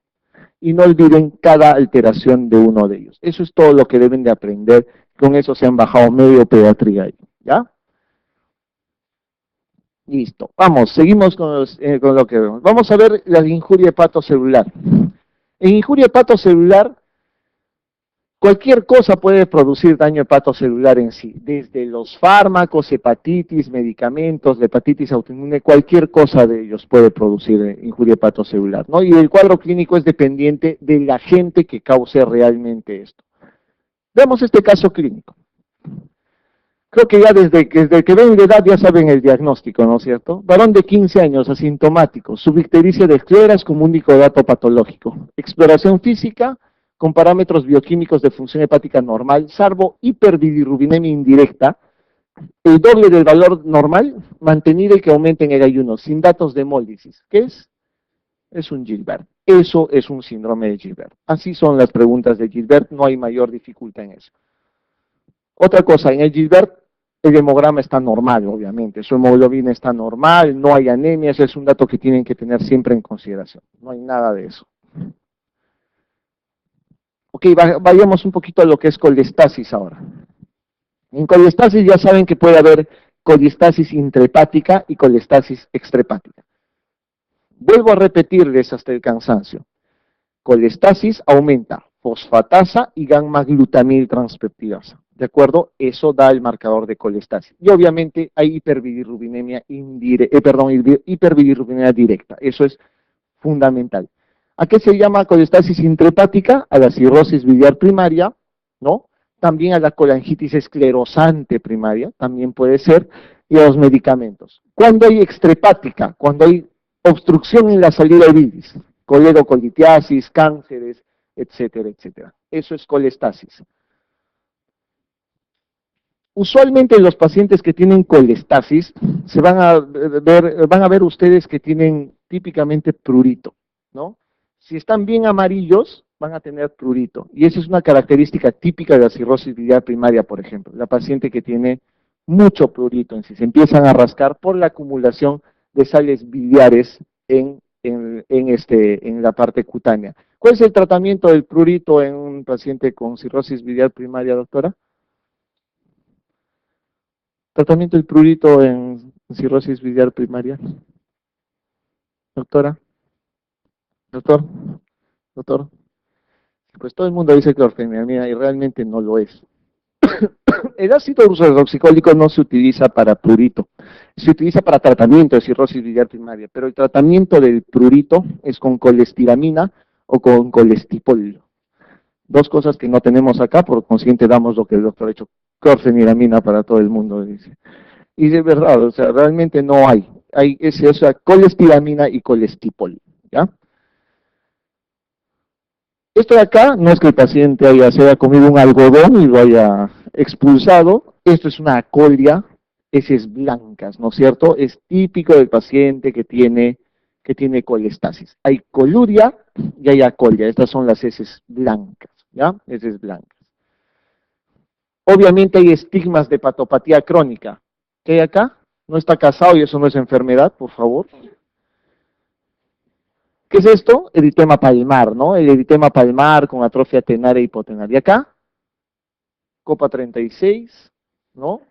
Y no olviden cada alteración de uno de ellos. Eso es todo lo que deben de aprender. Con eso se han bajado medio pediatría, ¿ya? Listo. Vamos, seguimos con lo que vemos. Vamos a ver la injuria hepatocelular. En injuria hepatocelular, cualquier cosa puede producir daño hepatocelular en sí, desde los fármacos, hepatitis, medicamentos, de hepatitis autoinmune, cualquier cosa de ellos puede producir injuria hepatocelular, ¿no? Y el cuadro clínico es dependiente del agente que cause realmente esto. Veamos este caso clínico. Creo que ya desde que ven de edad ya saben el diagnóstico, ¿no es cierto? Varón de 15 años, asintomático, subictericia de escleras como único dato patológico. Exploración física con parámetros bioquímicos de función hepática normal, salvo hiperbilirrubinemia indirecta, el doble del valor normal, mantenido y que aumente en el ayuno, sin datos de hemólisis. ¿Qué es? Es un Gilbert. Eso es un síndrome de Gilbert. Así son las preguntas de Gilbert, no hay mayor dificultad en eso. Otra cosa, en el Gilbert el hemograma está normal, obviamente, su hemoglobina está normal, no hay anemia, ese es un dato que tienen que tener siempre en consideración, no hay nada de eso. Ok, vayamos un poquito a lo que es colestasis ahora. En colestasis ya saben que puede haber colestasis intrahepática y colestasis extrahepática. Vuelvo a repetirles hasta el cansancio. Colestasis aumenta fosfatasa y gamma-glutamil transpeptidasa. ¿De acuerdo? Eso da el marcador de colestasis. Y obviamente hay hiperbilirrubinemia hiperbilirrubinemia directa. Eso es fundamental. ¿A qué se llama colestasis intrahepática? A la cirrosis biliar primaria, ¿no? También a la colangitis esclerosante primaria, también puede ser, y a los medicamentos. ¿Cuándo hay extrahepática? Cuando hay obstrucción en la salida de bilis, coledocolitiasis, cánceres, etcétera, etcétera. Eso es colestasis. Usualmente los pacientes que tienen colestasis van a ver ustedes que tienen típicamente prurito, ¿no? Si están bien amarillos, van a tener prurito. Y esa es una característica típica de la cirrosis biliar primaria, por ejemplo. La paciente que tiene mucho prurito en sí, se empiezan a rascar por la acumulación de sales biliares en la parte cutánea. ¿Cuál es el tratamiento del prurito en un paciente con cirrosis biliar primaria, doctora? Tratamiento del prurito en cirrosis biliar primaria. Doctora, doctor, doctor. Pues todo el mundo dice clorfeniramina y realmente no lo es. El ácido ursodesoxicólico no se utiliza para prurito, se utiliza para tratamiento de cirrosis biliar primaria, pero el tratamiento del prurito es con colestiramina o con colestipol. Dos cosas que no tenemos acá, por consiguiente damos lo que el doctor ha hecho, clorfeniramina para todo el mundo, dice. Y de verdad, o sea, realmente no hay. Hay ese, o sea, colestiramina y colestipol, ¿ya? Esto de acá no es que el paciente se haya comido un algodón y lo haya expulsado, esto es una colia, heces blancas, ¿no es cierto? Es típico del paciente que tiene colestasis. Hay coluria y hay acolia, estas son las heces blancas, ¿ya? Heces blancas. Obviamente hay estigmas de patopatía crónica. ¿Qué hay acá? No está casado y eso no es enfermedad, por favor. ¿Qué es esto? Eritema palmar, ¿no? El eritema palmar con atrofia tenaria e hipotenaria. ¿Y acá? Copa 36, ¿no?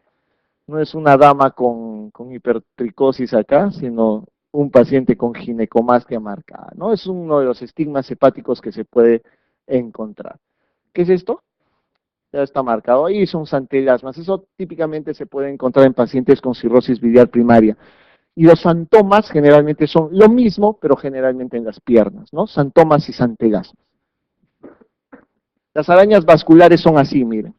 No es una dama con hipertricosis acá, sino un paciente con ginecomastia marcada, ¿no? Es uno de los estigmas hepáticos que se puede encontrar. ¿Qué es esto? Ya está marcado ahí, son santelasmas. Eso típicamente se puede encontrar en pacientes con cirrosis biliar primaria. Y los santomas generalmente son lo mismo, pero generalmente en las piernas, ¿no? Santomas y santelasmas. Las arañas vasculares son así, miren.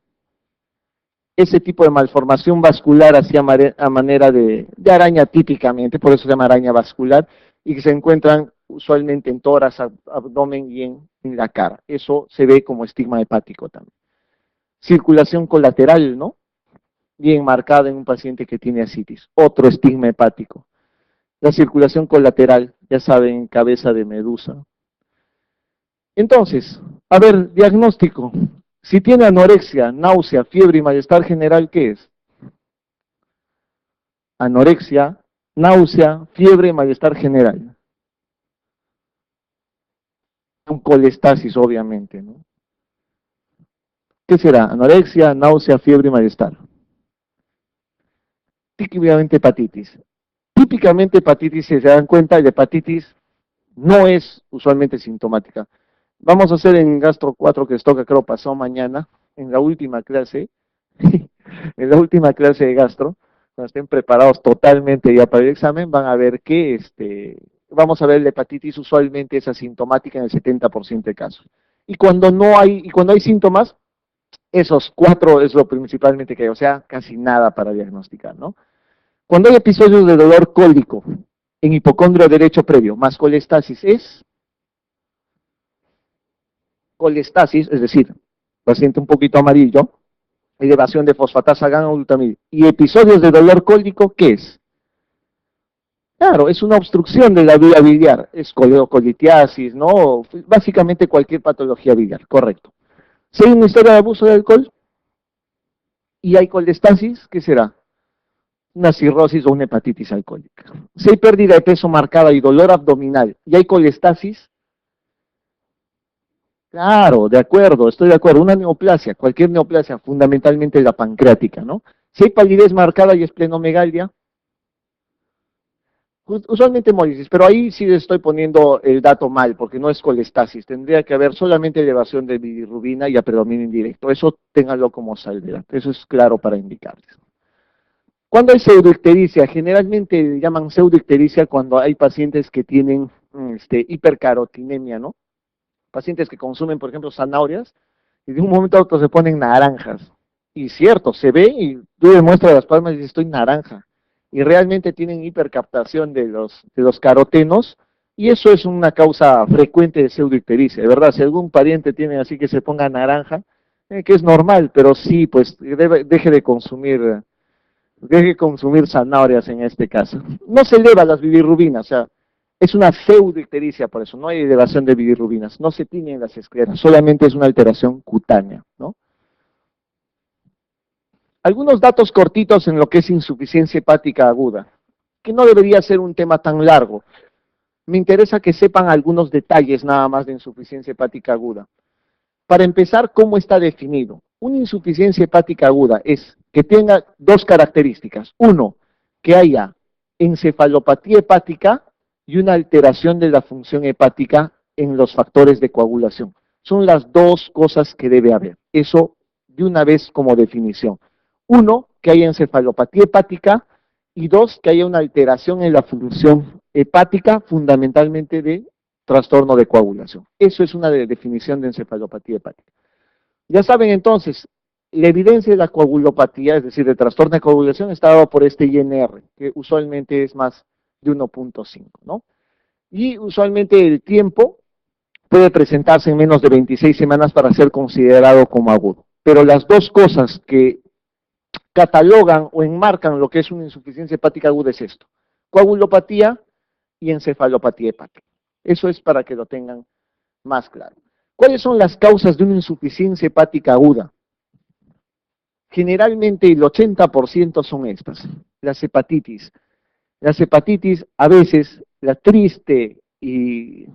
Ese tipo de malformación vascular así a manera de araña típicamente, por eso se llama araña vascular, y que se encuentran usualmente en tórax, abdomen y en la cara. Eso se ve como estigma hepático también. Circulación colateral, ¿no? Bien marcada en un paciente que tiene ascitis. Otro estigma hepático. La circulación colateral, ya saben, cabeza de medusa. Entonces, a ver, diagnóstico. Si tiene anorexia, náusea, fiebre y malestar general, ¿qué es? Anorexia, náusea, fiebre, malestar general. Un colestasis, obviamente, ¿no? ¿Qué será? Anorexia, náusea, fiebre y malestar. Típicamente hepatitis. Típicamente hepatitis, si se dan cuenta, la hepatitis no es usualmente sintomática. Vamos a hacer en Gastro 4, que les toca, creo, pasado mañana, en la última clase, en la última clase de Gastro, cuando estén preparados totalmente ya para el examen, van a ver que, vamos a ver la hepatitis usualmente es asintomática en el 70% de casos. Y cuando hay síntomas, esos 4 es lo principalmente que hay, o sea, casi nada para diagnosticar, ¿no? Cuando hay episodios de dolor cólico en hipocondrio derecho previo, más colestasis, es colestasis, es decir, paciente un poquito amarillo, elevación de fosfatasa gamma-glutamil, y episodios de dolor cólico, ¿qué es? Claro, es una obstrucción de la vía biliar, es colitiasis, ¿no? Básicamente cualquier patología biliar, correcto. Si hay una historia de abuso de alcohol y hay colestasis, ¿qué será? Una cirrosis o una hepatitis alcohólica. Si hay pérdida de peso marcada y dolor abdominal y hay colestasis, claro, de acuerdo, estoy de acuerdo. Una neoplasia, cualquier neoplasia, fundamentalmente la pancreática, ¿no? Si hay palidez marcada y esplenomegalia, usualmente hemólisis, pero ahí sí estoy poniendo el dato mal, porque no es colestasis. Tendría que haber solamente elevación de bilirrubina y a predominio indirecto. Eso ténganlo como salvedad. Eso es claro para indicarles. Cuando hay pseudoictericia, generalmente llaman pseudoictericia cuando hay pacientes que tienen hipercarotinemia, ¿no? Pacientes que consumen, por ejemplo, zanahorias, y de un momento a otro se ponen naranjas. Y cierto, se ve y tú demuestras las palmas y dices, estoy naranja. Y realmente tienen hipercaptación de los carotenos, y eso es una causa frecuente de pseudoictericia. De verdad, si algún pariente tiene así que se ponga naranja, que es normal, pero sí, pues deje de consumir zanahorias en este caso. No se eleva las bilirrubinas, o sea, es una pseudoictericia, por eso no hay elevación de bilirrubinas, no se tiñen las escleras, solamente es una alteración cutánea, ¿no? Algunos datos cortitos en lo que es insuficiencia hepática aguda, que no debería ser un tema tan largo. Me interesa que sepan algunos detalles nada más de insuficiencia hepática aguda. Para empezar, ¿cómo está definido? Una insuficiencia hepática aguda es que tenga dos características. Uno, que haya encefalopatía hepática y una alteración de la función hepática en los factores de coagulación. Son las dos cosas que debe haber. Eso de una vez como definición. Uno, que haya encefalopatía hepática, y dos, que haya una alteración en la función hepática, fundamentalmente de trastorno de coagulación. Eso es una definición de encefalopatía hepática. Ya saben entonces, la evidencia de la coagulopatía, es decir, de trastorno de coagulación, está dado por este INR, que usualmente es más de 1.5, ¿no? Y usualmente el tiempo puede presentarse en menos de 26 semanas para ser considerado como agudo. Pero las dos cosas que catalogan o enmarcan lo que es una insuficiencia hepática aguda es esto: coagulopatía y encefalopatía hepática. Eso es para que lo tengan más claro. ¿Cuáles son las causas de una insuficiencia hepática aguda? Generalmente el 80% son estas: las hepatitis. Las hepatitis, a veces, la triste y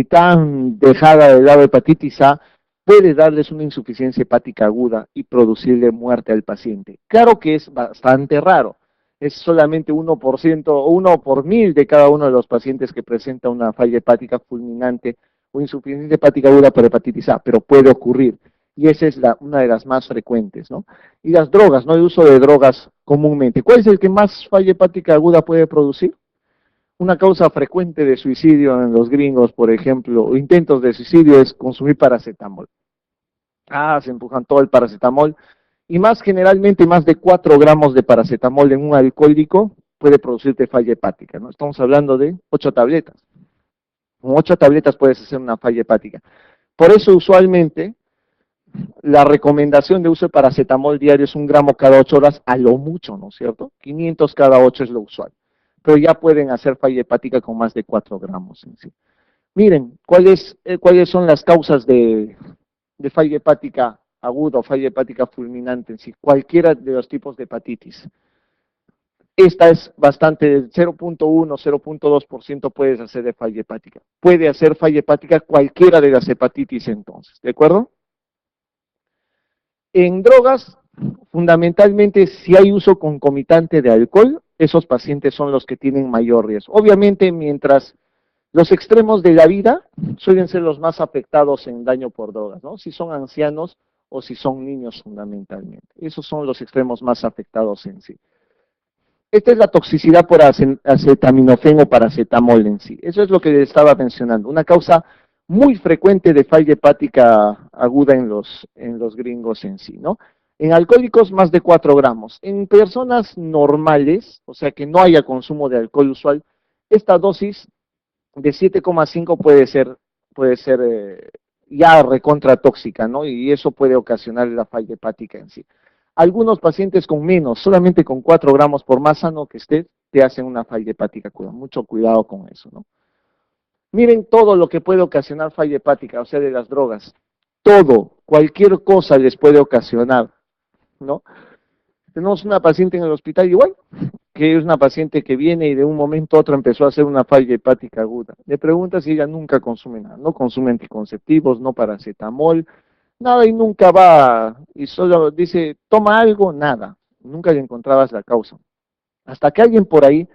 tan dejada de lado hepatitis A, puede darles una insuficiencia hepática aguda y producirle muerte al paciente. Claro que es bastante raro, es solamente 1% o 1 por 1000 de cada uno de los pacientes que presenta una falla hepática fulminante o insuficiencia hepática aguda por hepatitis A, pero puede ocurrir, y esa es una de las más frecuentes, ¿no? Y las drogas, ¿no? El uso de drogas comúnmente. ¿Cuál es el que más falla hepática aguda puede producir? Una causa frecuente de suicidio en los gringos, por ejemplo, o intentos de suicidio, es consumir paracetamol. Se empujan todo el paracetamol, y más generalmente más de 4 gramos de paracetamol en un alcohólico puede producirte falla hepática, ¿no? Estamos hablando de 8 tabletas. Con 8 tabletas puedes hacer una falla hepática. Por eso usualmente la recomendación de uso de paracetamol diario es 1 gramo cada 8 horas, a lo mucho, ¿no es cierto? 500 cada 8 es lo usual. Pero ya pueden hacer falla hepática con más de 4 gramos en sí. Miren, ¿cuáles son las causas de falla hepática aguda o falla hepática fulminante en sí? Cualquiera de los tipos de hepatitis. Esta es bastante, 0.1, 0.2% puedes hacer de falla hepática. Puede hacer falla hepática cualquiera de las hepatitis entonces, ¿de acuerdo? En drogas, fundamentalmente, si hay uso concomitante de alcohol, esos pacientes son los que tienen mayor riesgo. Obviamente, mientras los extremos de la vida suelen ser los más afectados en daño por drogas, ¿no? Si son ancianos o si son niños fundamentalmente. Esos son los extremos más afectados en sí. Esta es la toxicidad por acetaminofén o paracetamol en sí. Eso es lo que les estaba mencionando. Una causa muy frecuente de falla hepática aguda en los gringos en sí, ¿no? En alcohólicos, más de 4 gramos. En personas normales, o sea que no haya consumo de alcohol usual, esta dosis de 7,5 puede ser ya recontra tóxica, ¿no? Y eso puede ocasionar la falla hepática en sí. Algunos pacientes con menos, solamente con 4 gramos, por más sano que estés, te hacen una falla hepática. Mucho cuidado con eso, ¿no? Miren todo lo que puede ocasionar falla hepática, o sea, de las drogas. Todo, cualquier cosa les puede ocasionar, ¿no? Tenemos una paciente en el hospital igual, que es una paciente que viene y de un momento a otro empezó a hacer una falla hepática aguda. Le pregunta si ella nunca consume nada, no consume anticonceptivos, no paracetamol, nada, y nunca va, y solo dice, toma algo, nada. Nunca le encontrabas la causa. Hasta que alguien por ahí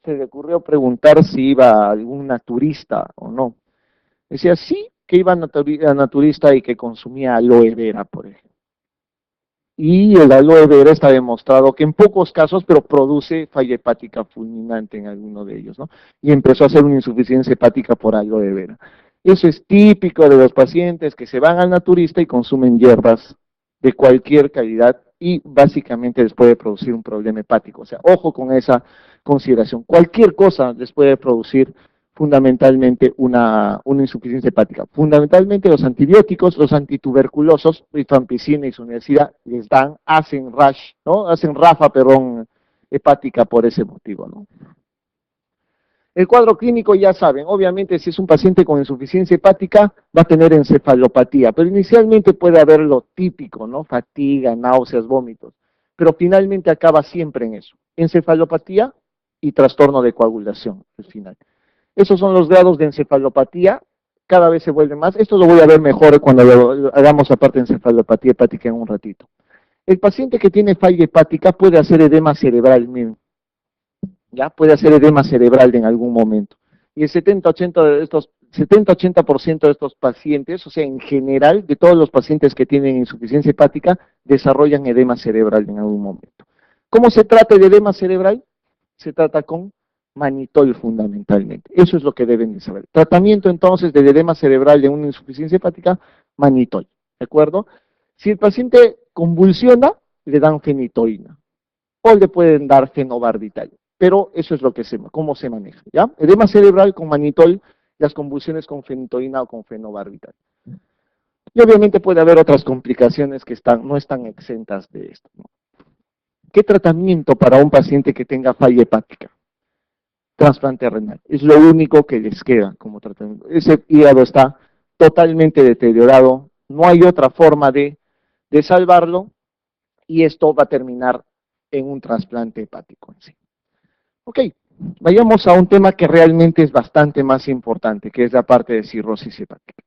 se le ocurrió preguntar si iba algún naturista o no. Decía, sí, que iba a naturista y que consumía aloe vera, por ejemplo. Y el aloe vera está demostrado que en pocos casos, pero produce falla hepática fulminante en alguno de ellos, ¿no? Y empezó a hacer una insuficiencia hepática por aloe vera. Eso es típico de los pacientes que se van al naturista y consumen hierbas de cualquier calidad y básicamente les puede producir un problema hepático. O sea, ojo con esa consideración. Cualquier cosa les puede producir fundamentalmente una insuficiencia hepática. Fundamentalmente los antibióticos, los antituberculosos, rifampicina y su universidad les dan, hacen rash, ¿no? Hacen rafa, perdón, hepática por ese motivo, ¿no? El cuadro clínico ya saben, obviamente si es un paciente con insuficiencia hepática va a tener encefalopatía, pero inicialmente puede haber lo típico, ¿no? Fatiga, náuseas, vómitos, pero finalmente acaba siempre en eso, encefalopatía y trastorno de coagulación al final. Esos son los grados de encefalopatía, cada vez se vuelve más. Esto lo voy a ver mejor cuando hagamos aparte de encefalopatía hepática en un ratito. El paciente que tiene falla hepática puede hacer edema cerebral, miren, ¿ya? Puede hacer edema cerebral en algún momento. Y el 70-80% 70-80% de estos pacientes, o sea, en general, de todos los pacientes que tienen insuficiencia hepática, desarrollan edema cerebral en algún momento. ¿Cómo se trata el edema cerebral? Se trata con manitol fundamentalmente. Eso es lo que deben de saber. Tratamiento entonces del edema cerebral de una insuficiencia hepática, manitol, ¿de acuerdo? Si el paciente convulsiona, le dan fenitoína o le pueden dar fenobarbital, pero eso es lo que cómo se maneja, ¿ya? Edema cerebral con manitol, las convulsiones con fenitoína o con fenobarbital. Y obviamente puede haber otras complicaciones que no están exentas de esto, ¿no? ¿Qué tratamiento para un paciente que tenga falla hepática? Trasplante renal. Es lo único que les queda como tratamiento. Ese hígado está totalmente deteriorado, no hay otra forma de salvarlo y esto va a terminar en un trasplante hepático en sí. Ok, vayamos a un tema que realmente es bastante más importante, que es la parte de cirrosis hepática.